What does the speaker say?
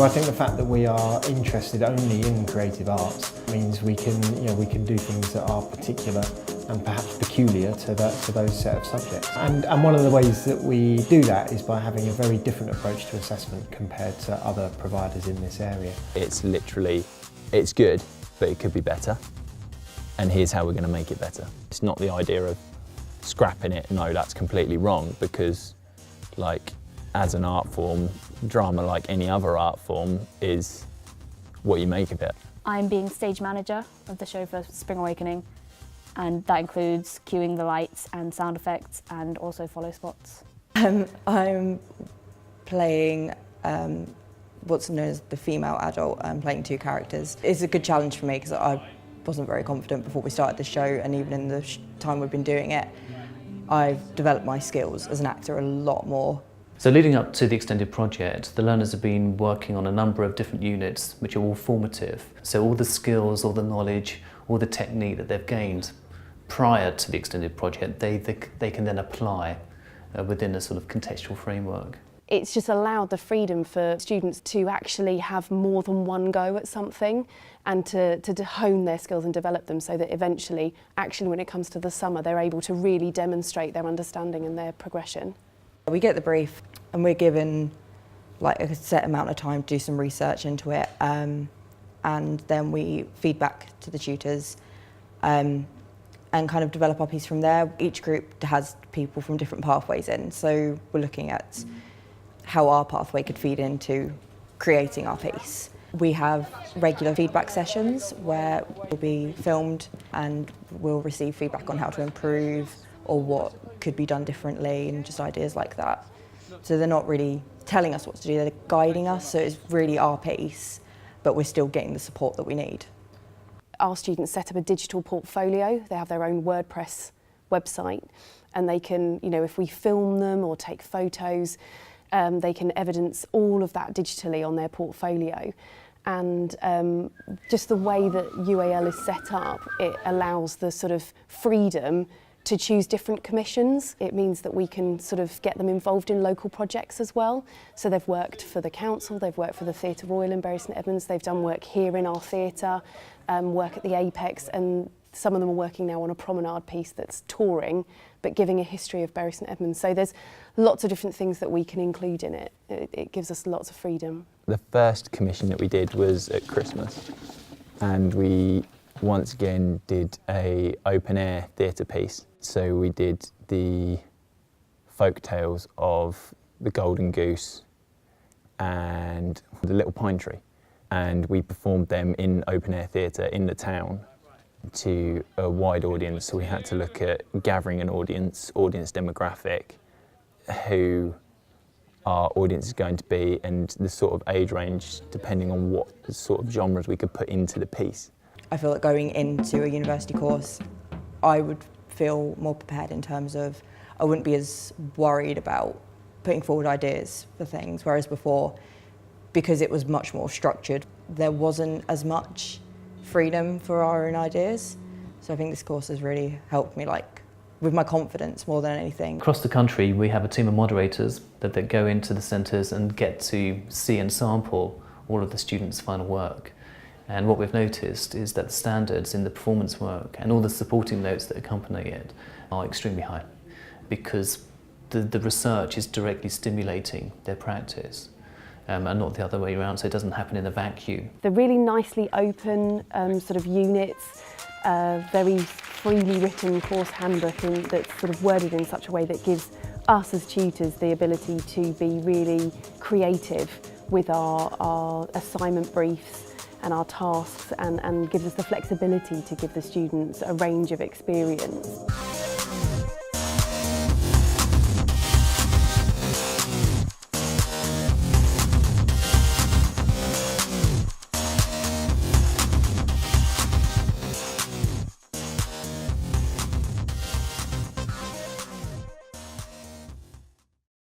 Well, I think the fact that we are interested only in creative arts means we can do things that are particular and perhaps peculiar to those set of subjects. And one of the ways that we do that is by having a very different approach to assessment compared to other providers in this area. It's literally, it's good, but it could be better. And here's how we're going to make it better. It's not the idea of scrapping it, no, that's completely wrong, because like as an art form, drama, like any other art form, is what you make of it. I'm being stage manager of the show for Spring Awakening, and that includes cueing the lights and sound effects and also follow spots. I'm playing what's known as the female adult. I'm playing two characters. It's a good challenge for me because I wasn't very confident before we started the show, and even in the time we've been doing it, I've developed my skills as an actor a lot more. So leading up to the extended project, the learners have been working on a number of different units which are all formative. So all the skills, all the knowledge, all the technique that they've gained prior to the extended project, they can then apply within a sort of contextual framework. It's just allowed the freedom for students to actually have more than one go at something and to hone their skills and develop them, so that eventually, actually when it comes to the summer, they're able to really demonstrate their understanding and their progression. We get the brief and we're given like a set amount of time to do some research into it, and then we feed back to the tutors and kind of develop our piece from there. Each group has people from different pathways in, so we're looking at how our pathway could feed into creating our piece. We have regular feedback sessions where we'll be filmed and we'll receive feedback on how to improve or what could be done differently, and just ideas like that. So they're not really telling us what to do, they're guiding us, so it's really our piece, but we're still getting the support that we need. Our students set up a digital portfolio. They have their own WordPress website, and they can, if we film them or take photos, they can evidence all of that digitally on their portfolio. And just the way that UAL is set up, it allows the sort of freedom to choose different commissions. It means that we can sort of get them involved in local projects as well. So they've worked for the council, they've worked for the Theatre Royal in Bury St Edmunds, they've done work here in our theatre, work at the Apex, and some of them are working now on a promenade piece that's touring, but giving a history of Bury St Edmunds. So there's lots of different things that we can include in it. It gives us lots of freedom. The first commission that we did was at Christmas, and we once again did a open air theatre piece. So we did the folk tales of the Golden Goose and the Little Pine Tree, and we performed them in open air theatre in the town to a wide audience. So we had to look at gathering an audience demographic, who our audience is going to be, and the sort of age range depending on what sort of genres we could put into the piece. I feel like going into a university course, I would feel more prepared in terms of I wouldn't be as worried about putting forward ideas for things, whereas before, because it was much more structured, there wasn't as much freedom for our own ideas. So I think this course has really helped me with my confidence more than anything. Across the country, we have a team of moderators that go into the centres and get to see and sample all of the students' final work. And what we've noticed is that the standards in the performance work and all the supporting notes that accompany it are extremely high, because the research is directly stimulating their practice, and not the other way around, so it doesn't happen in a vacuum. They're really nicely open sort of units, very freely written course handbook that's sort of worded in such a way that gives us as tutors the ability to be really creative with our assignment briefs and our tasks, and gives us the flexibility to give the students a range of experience.